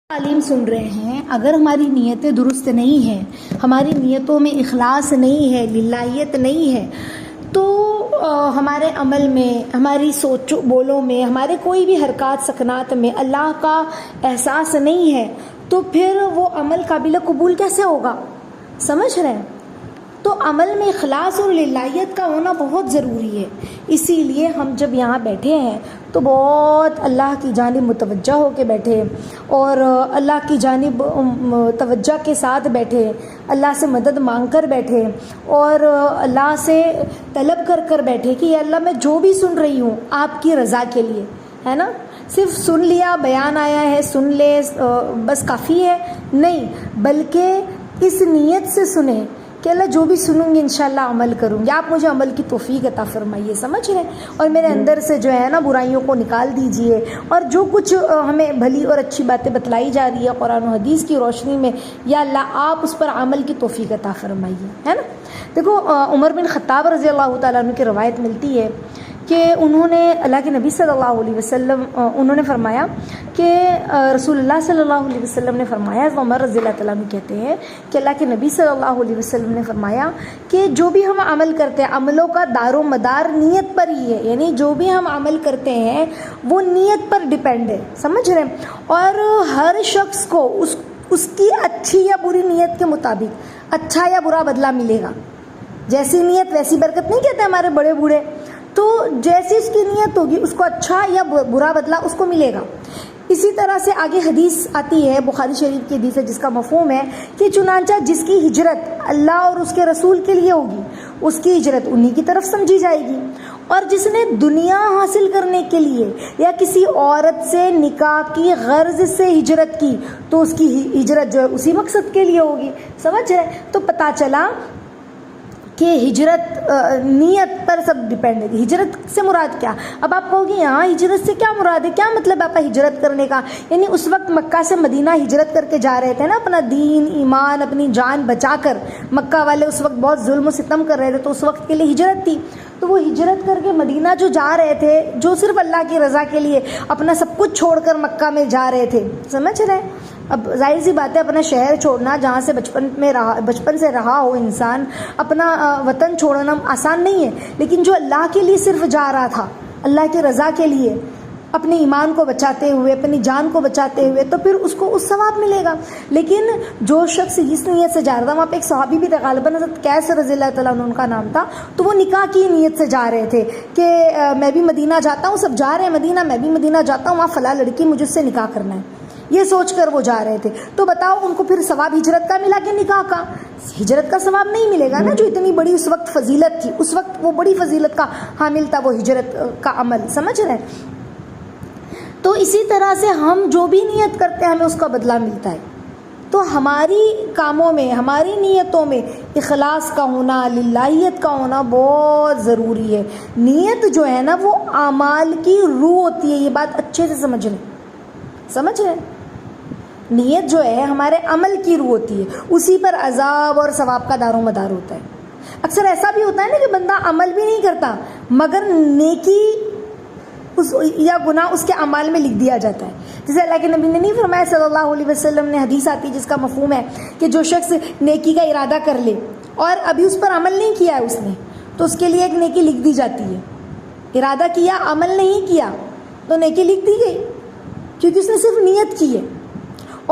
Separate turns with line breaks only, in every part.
تعلیم سن رہے ہیں، اگر ہماری نیتیں درست نہیں ہیں، ہماری نیتوں میں اخلاص نہیں ہے، للہیت نہیں ہے، تو ہمارے عمل میں، ہماری سوچ بولوں میں، ہمارے کوئی بھی حرکات سکنات میں اللہ کا احساس نہیں ہے، تو پھر وہ عمل قابل قبول کیسے ہوگا؟ سمجھ رہے ہیں؟ تو عمل میں اخلاص اور للہیت کا ہونا بہت ضروری ہے۔ اسی لیے ہم جب یہاں بیٹھے ہیں تو بہت اللہ کی جانب متوجہ ہو کے بیٹھے اور اللہ کی جانب توجہ کے ساتھ بیٹھے، اللہ سے مدد مانگ کر بیٹھے اور اللہ سے طلب کر بیٹھے کہ یا اللہ میں جو بھی سن رہی ہوں آپ کی رضا کے لیے، ہے نا؟ صرف سن لیا، بیان آیا ہے، سن لے بس کافی ہے؟ نہیں، بلکہ اس نیت سے سنیں کہ اللہ جو بھی سنوں گی انشاءاللہ عمل کروں گی، آپ مجھے عمل کی توفیق عطا فرمائیے، سمجھ رہے ہیں؟ اور میرے اندر سے جو ہے نا برائیوں کو نکال دیجئے، اور جو کچھ ہمیں بھلی اور اچھی باتیں بتلائی جا رہی ہے قرآن و حدیث کی روشنی میں، یا اللہ آپ اس پر عمل کی توفیق عطا فرمائیے، ہے نا؟ دیکھو عمر بن خطاب رضی اللہ تعالیٰ عنہ کی روایت ملتی ہے کہ انہوں نے اللہ کے نبی صلی اللہ علیہ وسلم انہوں نے فرمایا کہ رسول اللہ صلی اللہ علیہ وسلم نے فرمایا، عمر رضی اللہ تعالیٰ عنہ کہتے ہیں کہ اللہ کے نبی صلی اللہ علیہ وسلم نے فرمایا کہ جو بھی ہم عمل کرتے ہیں عملوں کا دار و مدار نیت پر ہی ہے، یعنی جو بھی ہم عمل کرتے ہیں وہ نیت پر ڈیپینڈ ہے، سمجھ رہے ہیں؟ اور ہر شخص کو اس کی اچھی یا بری نیت کے مطابق اچھا یا برا بدلہ ملے گا۔ جیسی نیت ویسی برکت نہیں کہتے ہمارے بڑے بوڑھے، تو جیسی اس کی نیت ہوگی اس کو اچھا یا برا بدلہ اس کو ملے گا۔ اسی طرح سے آگے حدیث آتی ہے، بخاری شریف کی حدیث ہے جس کا مفہوم ہے کہ چنانچہ جس کی ہجرت اللہ اور اس کے رسول کے لیے ہوگی اس کی ہجرت انہی کی طرف سمجھی جائے گی، اور جس نے دنیا حاصل کرنے کے لیے یا کسی عورت سے نکاح کی غرض سے ہجرت کی تو اس کی ہجرت جو ہے اسی مقصد کے لیے ہوگی، سمجھ رہے؟ تو پتہ چلا کہ ہجرت نیت پر سب ڈیپینڈ ہے۔ ہجرت سے مراد کیا؟ اب آپ کہو گے یہاں ہجرت سے کیا مراد ہے، کیا مطلب ہے آپ ہجرت کرنے کا؟ یعنی اس وقت مکہ سے مدینہ ہجرت کر کے جا رہے تھے نا، اپنا دین ایمان اپنی جان بچا کر، مکہ والے اس وقت بہت ظلم و ستم کر رہے تھے تو اس وقت کے لیے ہجرت تھی، تو وہ ہجرت کر کے مدینہ جو جا رہے تھے، جو صرف اللہ کی رضا کے لیے اپنا سب کچھ چھوڑ کر مکہ میں جا رہے تھے، سمجھ رہے ہیں؟ اب ظاہر سی بات ہے اپنا شہر چھوڑنا جہاں سے بچپن سے رہا ہو انسان، اپنا وطن چھوڑنا آسان نہیں ہے، لیکن جو اللہ کے لیے صرف جا رہا تھا، اللہ کی رضا کے لیے، اپنے ایمان کو بچاتے ہوئے، اپنی جان کو بچاتے ہوئے، تو پھر اس کو اس ثواب ملے گا۔ لیکن جو شخص اس نیت سے جا رہا تھا، وہاں پہ ایک صحابی بھی تھے، غالباً حضرت قیس رضی اللہ تعالیٰ عنہ ان کا نام تھا، تو وہ نکاح کی نیت سے جا رہے تھے کہ میں بھی مدینہ جاتا ہوں، سب جا رہے ہیں مدینہ، میں بھی مدینہ جاتا ہوں، وہاں فلاں لڑکی مجھ سے نکاح کرنا ہے، یہ سوچ کر وہ جا رہے تھے۔ تو بتاؤ ان کو پھر ثواب ہجرت کا ملا کہ نکاح کا؟ ہجرت کا ثواب نہیں ملے گا نا، جو اتنی بڑی اس وقت فضیلت تھی، اس وقت وہ بڑی فضیلت کا حامل تھا وہ ہجرت کا عمل، سمجھ رہے ہیں؟ تو اسی طرح سے ہم جو بھی نیت کرتے ہیں ہمیں اس کا بدلہ ملتا ہے۔ تو ہماری کاموں میں، ہماری نیتوں میں اخلاص کا ہونا، للہیت کا ہونا بہت ضروری ہے۔ نیت جو ہے نا وہ اعمال کی روح ہوتی ہے، یہ بات اچھے سے سمجھ لیں، سمجھ رہے ہیں؟ نیت جو ہے ہمارے عمل کی روح ہوتی ہے، اسی پر عذاب اور ثواب کا دار و مدار ہوتا ہے۔ اکثر ایسا بھی ہوتا ہے نا کہ بندہ عمل بھی نہیں کرتا مگر نیکی یا گناہ اس کے اعمال میں لکھ دیا جاتا ہے۔ جیسے اللہ کے نبی نے نہیں فرمایا صلی اللہ علیہ وسلم نے، حدیث آتی جس کا مفہوم ہے کہ جو شخص نیکی کا ارادہ کر لے اور ابھی اس پر عمل نہیں کیا ہے اس نے، تو اس کے لیے ایک نیکی لکھ دی جاتی ہے۔ ارادہ کیا، عمل نہیں کیا، تو نیکی لکھ دی گئی کیونکہ اس نے صرف نیت کی ہے۔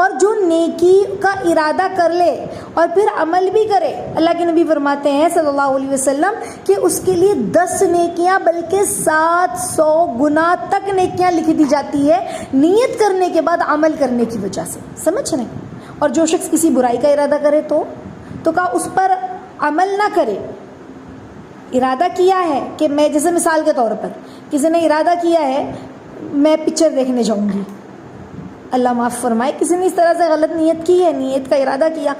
اور جو نیکی کا ارادہ کر لے اور پھر عمل بھی کرے، اللہ کے نبی فرماتے ہیں صلی اللہ علیہ وسلم کہ اس کے لیے 10 نیکیاں بلکہ 700 گنا تک نیکیاں لکھ دی جاتی ہے، نیت کرنے کے بعد عمل کرنے کی وجہ سے، سمجھ رہے ہیں؟ اور جو شخص کسی برائی کا ارادہ کرے تو کہا اس پر عمل نہ کرے، ارادہ کیا ہے کہ میں، جیسے مثال کے طور پر کسی نے ارادہ کیا ہے میں پکچر دیکھنے جاؤں گی، اللہ معاف فرمائے، کسی نے اس طرح سے غلط نیت کی ہے، نیت کا ارادہ کیا،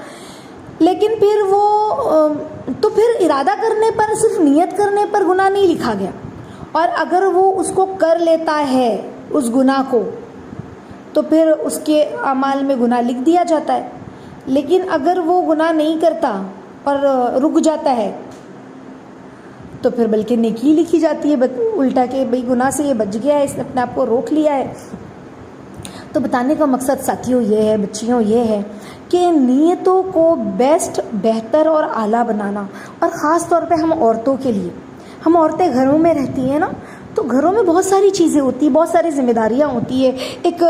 لیکن پھر تو پھر ارادہ کرنے پر، صرف نیت کرنے پر گناہ نہیں لکھا گیا، اور اگر وہ اس کو کر لیتا ہے اس گناہ کو تو پھر اس کے اعمال میں گناہ لکھ دیا جاتا ہے۔ لیکن اگر وہ گناہ نہیں کرتا اور رک جاتا ہے تو پھر بلکہ نیکی لکھی جاتی ہے الٹا، کہ بھئی گناہ سے یہ بچ گیا ہے، اس نے اپنے آپ کو روک لیا ہے۔ تو بتانے کا مقصد ساتھیوں یہ ہے، بچیوں یہ ہے کہ نیتوں کو بیسٹ، بہتر اور اعلیٰ بنانا، اور خاص طور پہ ہم عورتوں کے لیے، ہم عورتیں گھروں میں رہتی ہیں نا، تو گھروں میں بہت ساری چیزیں ہوتی ہیں، بہت ساری ذمہ داریاں ہوتی ہے. ایک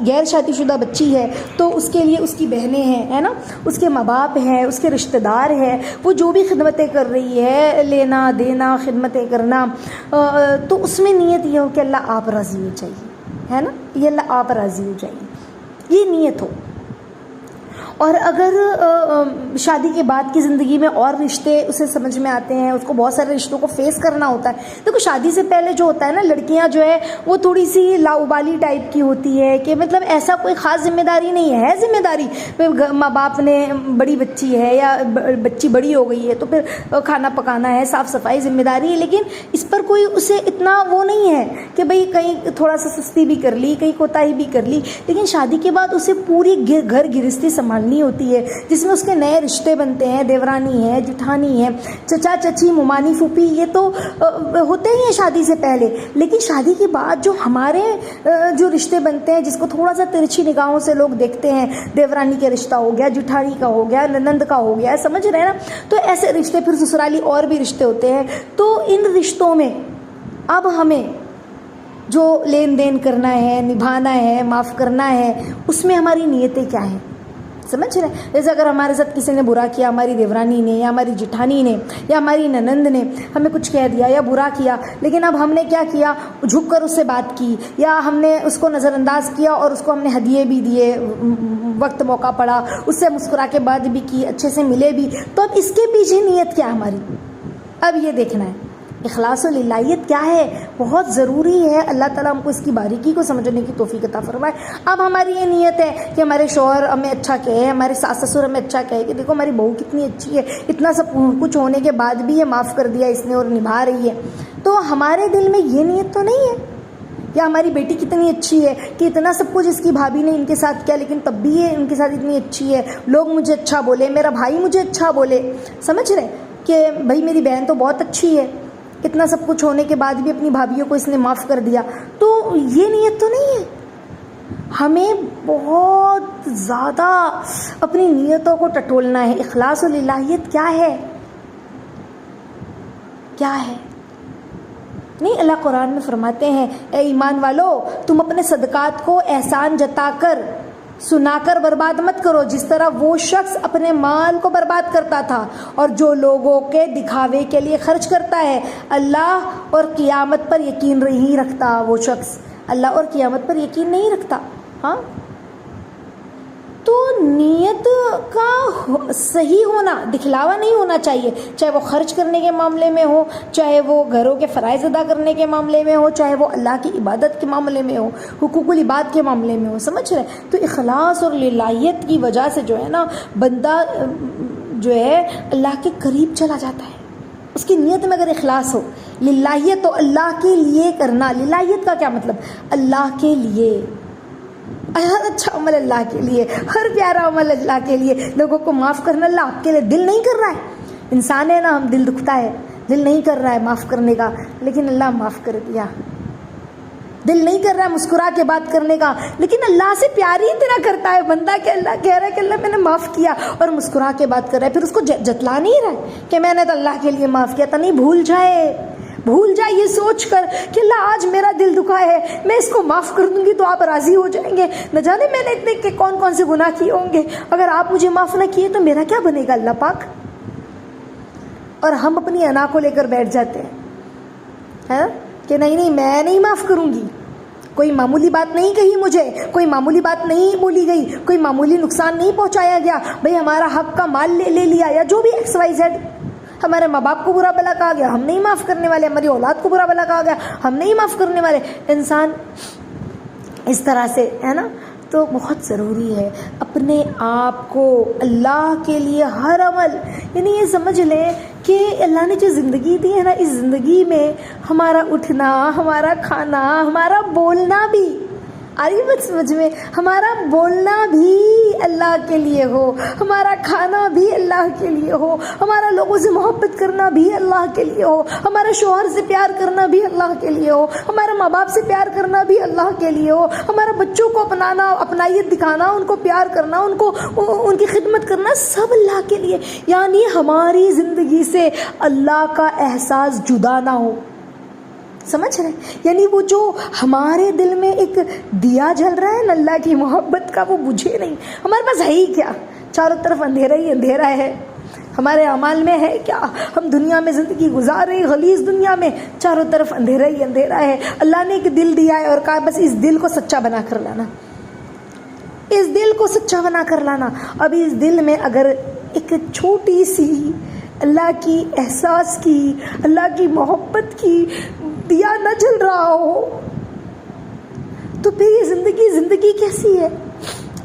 غیر شادی شدہ بچی ہے تو اس کے لیے اس کی بہنیں ہیں، ہے نا، اس کے ماں باپ ہیں، اس کے رشتہ دار ہیں، وہ جو بھی خدمتیں کر رہی ہے، لینا دینا، خدمتیں کرنا، تو اس میں نیت یہ ہو کہ اللہ آپ راضی ہو چاہیے، ہے نا، یہ اللہ آپ راضی ہو چاہیے، یہ نیت ہو. اور اگر شادی کے بعد کی زندگی میں اور رشتے اسے سمجھ میں آتے ہیں، اس کو بہت سارے رشتوں کو فیس کرنا ہوتا ہے. دیکھو شادی سے پہلے جو ہوتا ہے نا، لڑکیاں جو ہے وہ تھوڑی سی لاؤبالی ٹائپ کی ہوتی ہے کہ مطلب ایسا کوئی خاص ذمہ داری نہیں ہے ذمہ داری، ماں باپ نے، بڑی بچی ہے یا بچی بڑی ہو گئی ہے تو پھر کھانا پکانا ہے، صاف صفائی ذمہ داری ہے، لیکن اس پر کوئی اسے اتنا وہ نہیں ہے کہ بھئی کہیں تھوڑا سا سستی بھی کر لی، کہیں کوتاہی بھی کر لی. لیکن شادی کے بعد اسے پوری گھر گرہستی سنبھالنی ہوتی ہے، جس میں اس کے نئے رشتے بنتے ہیں، دیورانی ہے، جٹھانی ہے، چچا چچی، ممانی پھوپھی، یہ تو ہوتے ہی ہیں شادی سے پہلے. لیکن شادی کے بعد جو ہمارے جو رشتے بنتے ہیں، جس کو تھوڑا سا ترچھی نگاہوں سے لوگ دیکھتے ہیں، دیورانی کے رشتہ ہو گیا، جٹھانی کا ہو گیا، نند کا ہو گیا، سمجھ رہے ہیں نا، تو ایسے رشتے، پھر سسرالی اور بھی رشتے ہوتے ہیں. تو ان رشتوں میں اب ہمیں جو لین دین کرنا ہے، نبھانا ہے، معاف کرنا ہے، اس میں ہماری نیتیں کیا ہیں، سمجھ رہے ہیں. جیسے اگر ہمارے ساتھ کسی نے برا کیا، ہماری دیورانی نے یا ہماری جٹھانی نے یا ہماری ننند نے ہمیں کچھ کہہ دیا یا برا کیا، لیکن اب ہم نے کیا کیا، جھک کر اس سے بات کی، یا ہم نے اس کو نظر انداز کیا اور اس کو ہم نے ہدیے بھی دیے، وقت موقع پڑا اس سے مسکرا کے بات بھی کی، اچھے سے ملے بھی، تو اب اس کے پیچھے نیت کیا ہماری، اب یہ دیکھنا ہے. اخلاص و للہیت کیا ہے، بہت ضروری ہے. اللہ تعالیٰ ہم کو اس کی باریکی کو سمجھنے کی توفیق عطا فرمائے. اب ہماری یہ نیت ہے کہ ہمارے شوہر ہمیں اچھا کہے، ہمارے ساس سسر ہمیں اچھا کہے کہ دیکھو ہماری بہو کتنی اچھی ہے، اتنا سب کچھ ہونے کے بعد بھی یہ معاف کر دیا اس نے اور نبھا رہی ہے. تو ہمارے دل میں یہ نیت تو نہیں ہے. یا ہماری بیٹی کتنی اچھی ہے کہ اتنا سب کچھ اس کی بھابھی نے ان کے ساتھ کیا، لیکن تب بھی یہ ان کے ساتھ اتنی اچھی ہے، لوگ مجھے اچھا بولے، میرا بھائی مجھے اچھا بولے، سمجھ رہے کہ بھائی میری بہن تو بہت اچھی ہے، اتنا سب کچھ ہونے کے بعد بھی اپنی بھابھیوں کو اس نے معاف کر دیا. تو یہ نیت تو نہیں ہے. ہمیں بہت زیادہ اپنی نیتوں کو ٹٹولنا ہے. اخلاص و للہیت کیا ہے، کیا ہے نہیں. اللہ قرآن میں فرماتے ہیں اے ایمان والو، تم اپنے صدقات کو احسان جتا کر، سنا کر برباد مت کرو، جس طرح وہ شخص اپنے مال کو برباد کرتا تھا اور جو لوگوں کے دکھاوے کے لیے خرچ کرتا ہے. اللہ اور قیامت پر یقین نہیں رکھتا، وہ شخص اللہ اور قیامت پر یقین نہیں رکھتا. ہاں، تو نیت کا صحیح ہونا، دکھلاوا نہیں ہونا چاہیے، چاہے وہ خرچ کرنے کے معاملے میں ہو، چاہے وہ گھروں کے فرائض ادا کرنے کے معاملے میں ہو، چاہے وہ اللہ کی عبادت کے معاملے میں ہو، حقوق العباد کے معاملے میں ہو، سمجھ رہے. تو اخلاص اور للہیت کی وجہ سے جو ہے نا، بندہ جو ہے اللہ کے قریب چلا جاتا ہے. اس کی نیت میں اگر اخلاص ہو، للہیت تو اللہ کے لیے کرنا. للہیت کا کیا مطلب، اللہ کے لیے، ہر اچھا عمل اللہ کے لیے، ہر پیارا عمل اللہ کے لیے، لوگوں کو معاف کرنا اللہ آپ کے لیے. دل نہیں کر رہا ہے، انسان ہے نا، ہم دل دکھتا ہے، دل نہیں کر رہا ہے معاف کرنے کا، لیکن اللہ معاف کر دیا. دل نہیں کر رہا ہے مسکرا کے بات کرنے کا، لیکن اللہ سے پیار ہی اتنا کرتا ہے بندہ کہ اللہ کہہ رہا ہے کہ اللہ میں نے معاف کیا، اور مسکرا کے بات کر رہا ہے. پھر اس کو جتلا نہیں رہا ہے کہ میں نے تو اللہ کے لیے معاف کیا تھا. نہیں، بھول جائے یہ سوچ کر کہ اللہ آج میرا دل دکھا ہے، میں اس کو معاف کر دوں گی تو آپ راضی ہو جائیں گے. نہ جانے میں نے اتنے کون سے گناہ کیے ہوں گے، اگر آپ مجھے معاف نہ کیے تو میرا کیا بنے گا اللہ پاک. اور ہم اپنی انا کو لے کر بیٹھ جاتے ہیں کہ نہیں میں نہیں معاف کروں گی، کوئی معمولی بات نہیں کہی مجھے، کوئی معمولی بات نہیں بولی گئی، کوئی معمولی نقصان نہیں پہنچایا گیا، بھئی ہمارا حق کا مال لے لیا، یا جو بھی ایکس وائی زیڈ، ہمارے ماں باپ کو برا بلا کہا گیا، ہم نہیں معاف کرنے والے، ہماری اولاد کو برا بلا کہا گیا، ہم نہیں معاف کرنے والے. انسان اس طرح سے ہے نا. تو بہت ضروری ہے اپنے آپ کو اللہ کے لیے ہر عمل، یعنی یہ سمجھ لیں کہ اللہ نے جو زندگی دی ہے نا، اس زندگی میں ہمارا اٹھنا، ہمارا کھانا، ہمارا بولنا بھی آ رہی بات سمجھ میں؟ ہمارا بولنا بھی اللہ کے لیے ہو، ہمارا کھانا بھی اللہ کے لیے ہو، ہمارا لوگوں سے محبت کرنا بھی اللہ کے لیے ہو، ہمارا شوہر سے پیار کرنا بھی اللہ کے لیے ہو، ہمارا ماں باپ سے پیار کرنا بھی اللہ کے لیے ہو، ہمارا بچوں کو اپنانا، اپنائیت دکھانا، ان کو پیار کرنا، ان کی خدمت کرنا، سب اللہ کے لیے. یعنی ہماری زندگی سے اللہ کا احساس جدا نہ ہو. سمجھ رہے؟ یعنی وہ جو ہمارے دل میں ایک دیا جل رہا ہے نا اللہ کی محبت کا، وہ بجھے نہیں. ہمارے پاس ہے ہی کیا؟ چاروں طرف اندھیرا ہی اندھیرا ہے. ہمارے اعمال میں ہے کیا؟ ہم دنیا میں زندگی گزار رہے، غلیظ دنیا میں، چاروں طرف اندھیرا ہی اندھیرا ہے. اللہ نے ایک دل دیا ہے اور کہا بس اس دل کو سچا بنا کر لانا، اس دل کو سچا بنا کر لانا. اب اس دل میں اگر ایک چھوٹی سی اللہ کی احساس کی، اللہ کی محبت کی دیا نہ جل رہا ہو تو پھر یہ زندگی کیسی ہے؟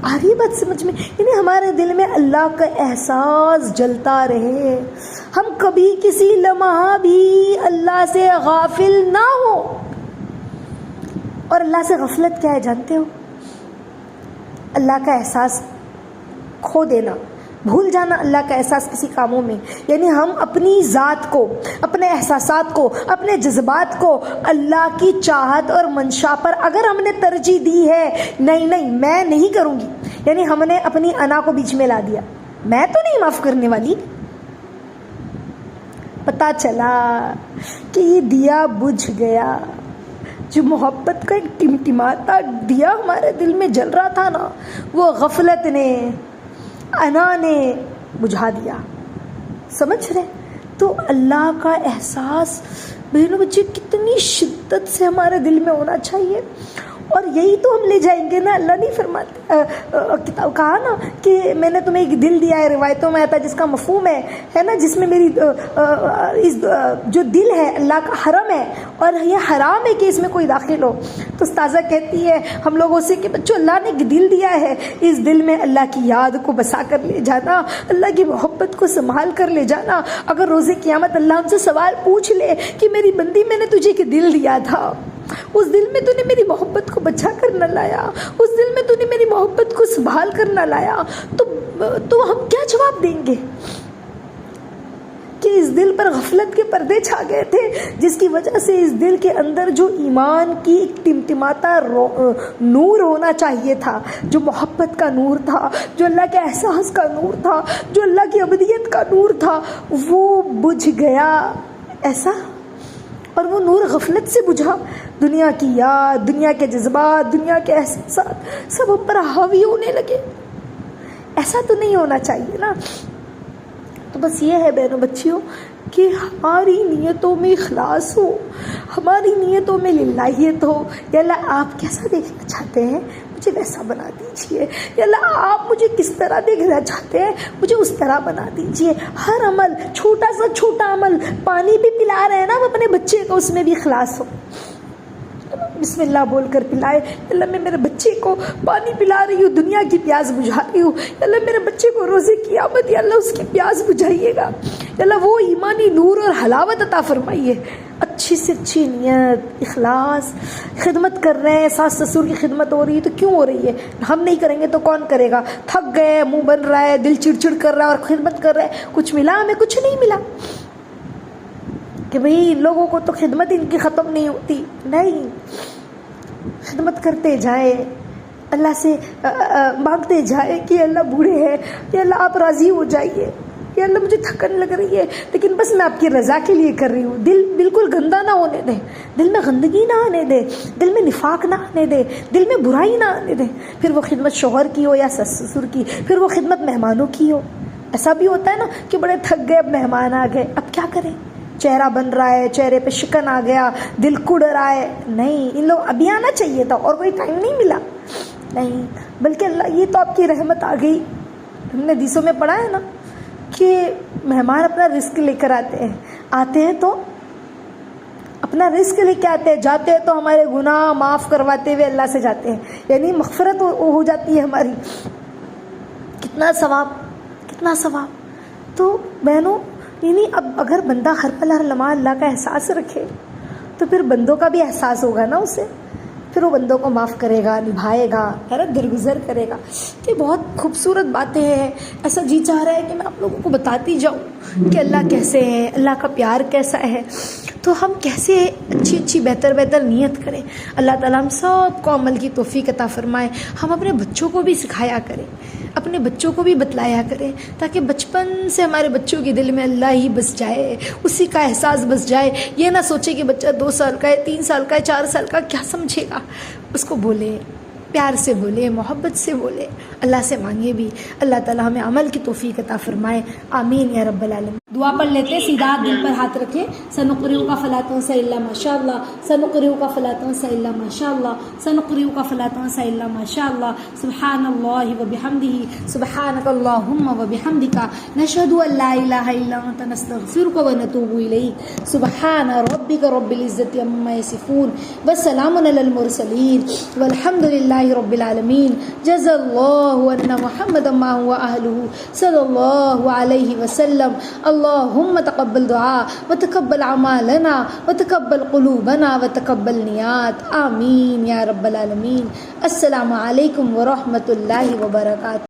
آ رہی بات سمجھ میں؟ یعنی ہمارے دل میں اللہ کا احساس جلتا رہے، ہم کبھی کسی لمحہ بھی اللہ سے غافل نہ ہو. اور اللہ سے غفلت کیا ہے جانتے ہو؟ اللہ کا احساس کھو دینا، بھول جانا اللہ کا احساس کسی کاموں میں. یعنی ہم اپنی ذات کو، اپنے احساسات کو، اپنے جذبات کو اللہ کی چاہت اور منشا پر اگر ہم نے ترجیح دی ہے، نہیں میں نہیں کروں گی، یعنی ہم نے اپنی انا کو بیچ میں لا دیا، میں تو نہیں معاف کرنے والی. پتہ چلا کہ یہ دیا بجھ گیا، جو محبت کا ایک ٹمٹماتا دیا ہمارے دل میں جل رہا تھا نا، وہ غفلت نے، انا نے بجھا دیا. سمجھ رہے؟ تو اللہ کا احساس بہنوں بچے کتنی شدت سے ہمارے دل میں ہونا چاہیے. اور یہی تو ہم لے جائیں گے نا. اللہ نہیں فرماتے، کتاب کہا نا کہ میں نے تمہیں ایک دل دیا ہے، روایتوں میں آتا ہے جس کا مفہوم ہے نا، جس میں میری جو دل ہے اللہ کا حرم ہے اور یہ حرام ہے کہ اس میں کوئی داخل ہو. تو استاذہ کہتی ہے ہم لوگوں سے کہ بچوں اللہ نے ایک دل دیا ہے، اس دل میں اللہ کی یاد کو بسا کر لے جانا، اللہ کی محبت کو سنبھال کر لے جانا. اگر روز قیامت اللہ ہم سے سوال پوچھ لے کہ میری بندی میں نے تجھے ایک دل دیا تھا، اس دل میں تو نے میری محبت کو بچا کر نہ لایا، اس دل میں تو نے میری محبت کو سنبھال کر نہ لایا، تو ہم کیا جواب دیں گے؟ کہ اس دل پر غفلت کے پردے چھا گئے تھے، جس کی وجہ سے اس دل کے اندر جو ایمان کی ایک ٹمٹماتا نور ہونا چاہیے تھا، جو محبت کا نور تھا، جو اللہ کے احساس کا نور تھا، جو اللہ کی ابدیت کا نور تھا، وہ بجھ گیا. ایسا، اور وہ نور غفلت سے بجھا. دنیا کی یاد، دنیا کے جذبات، دنیا کے احساسات سب ہم پر حاوی ہونے لگے. ایسا تو نہیں ہونا چاہیے نا. تو بس یہ ہے بہنوں بچیوں کہ ہماری نیتوں میں اخلاص ہو، ہماری نیتوں میں للہیت ہو. یا اللہ آپ کیسا دیکھنا چاہتے ہیں مجھے ویسا بنا دیجئے، یا اللہ آپ مجھے کس طرح دیکھنا چاہتے ہیں مجھے اس طرح بنا دیجئے. ہر عمل، چھوٹا سا چھوٹا عمل، پانی بھی پلا رہے ہیں نا ہم اپنے بچے کو، اس میں بھی اخلاص ہو. بسم اللہ بول کر پلائے. اللہ میں میرے بچے کو پانی پلا رہی ہوں، دنیا کی پیاس بجھا رہی ہوں. اللہ میرے بچے کو روزے قیامت یا اللہ اس کی پیاس بجھائیے گا. اللہ وہ ایمانی نور اور حلاوت عطا فرمائیے. اچھی سے اچھی نیت، اخلاص. خدمت کر رہے ہیں، ساس سسر کی خدمت ہو رہی ہے تو کیوں ہو رہی ہے؟ ہم نہیں کریں گے تو کون کرے گا؟ تھک گئے، منہ بن رہا ہے، دل چڑچڑ کر رہا ہے اور خدمت کر رہے ہیں، کچھ ملا؟ ہمیں کچھ نہیں ملا. کہ بھئی لوگوں کو تو خدمت ان کی ختم نہیں ہوتی. نہیں، خدمت کرتے جائیں، اللہ سے مانگتے جائیں کہ اللہ بوڑھے ہیں، یا اللہ آپ راضی ہو جائیے، یا اللہ مجھے تھکن لگ رہی ہے لیکن بس میں آپ کی رضا کے لیے کر رہی ہوں. دل بالکل گندا نہ ہونے دیں، دل میں گندگی نہ آنے دیں، دل میں نفاق نہ آنے دیں، دل میں برائی نہ آنے دیں. پھر وہ خدمت شوہر کی ہو یا سس سسر کی، پھر وہ خدمت مہمانوں کی ہو. ایسا بھی ہوتا ہے نا کہ بڑے تھک گئے، اب مہمان آ گئے، اب کیا کریں؟ چہرہ بن رہا ہے، چہرے پہ شکن آ گیا، دل کڑ رہا ہے. نہیں، ان لوگ ابھی آنا چاہیے تھا اور کوئی ٹائم نہیں ملا. نہیں، بلکہ اللہ یہ تو آپ کی رحمت آ گئی. ہم نے حدیثوں میں پڑھا ہے نا کہ مہمان اپنا رزق لے کر آتے ہیں تو اپنا رزق لے کے آتے ہیں، جاتے ہیں تو ہمارے گناہ معاف کرواتے ہوئے اللہ سے جاتے ہیں، یعنی مغفرت ہو جاتی ہے ہماری. کتنا ثواب، کتنا ثواب. تو بہنوں یعنی اب اگر بندہ ہر پل ہر لمحہ اللہ کا احساس رکھے تو پھر بندوں کا بھی احساس ہوگا نا اسے پھر وہ بندوں کو معاف کرے گا، نبھائے گا، درگزر کرے گا۔ تو یہ بہت خوبصورت باتیں ہیں۔ ایسا جی چاہ رہا ہے کہ میں آپ لوگوں کو بتاتی جاؤں کہ اللہ کیسے ہے، اللہ کا پیار کیسا ہے، تو ہم کیسے اچھی بہتر نیت کریں۔ اللہ تعالیٰ ہم سب کو عمل کی توفیق عطا فرمائے۔ ہم اپنے بچوں کو بھی سکھایا کریں، اپنے بچوں کو بھی بتلایا کریں، تاکہ بچپن سے ہمارے بچوں کے دل میں اللہ ہی بس جائے، اسی کا احساس بس جائے۔ یہ نہ سوچے کہ بچہ 2 سال کا ہے، 3 سال کا ہے، 4 سال کا، کیا سمجھے گا۔ اس کو بولے، پیار سے بولے، محبت سے بولے، اللہ سے مانگے بھی۔ اللہ تعالیٰ ہمیں عمل کی توفیق عطا فرمائے، آمین یا رب العالمین۔ دعا پڑھ لیتے، سیدھا دل پر ہاتھ رکھے۔ سنقرئک فلا تنسى الا ما شاء الله، سنقرئک فلا تنسى الا ما شاء الله، سنقرئک فلا تنسى الا ما شاء الله، سبحان الله وبحمده، سبحانك اللهم وبحمدك، نشهد ان لا اله الا انت، نستغفرك ونتوب اليك، سبحان ربك رب العزة عما يصفون، وسلام على المرسلين، والحمد لله رب العالمين۔ جزا الله عنا محمدا ما هو اهله صلى الله عليه وسلم۔ اللهم تقبل دعاء وتقبل اعمالنا وتقبل قلوبنا وتقبل نیات، آمین یا رب العالمین۔ السلام علیکم ورحمۃ اللہ وبرکاتہ۔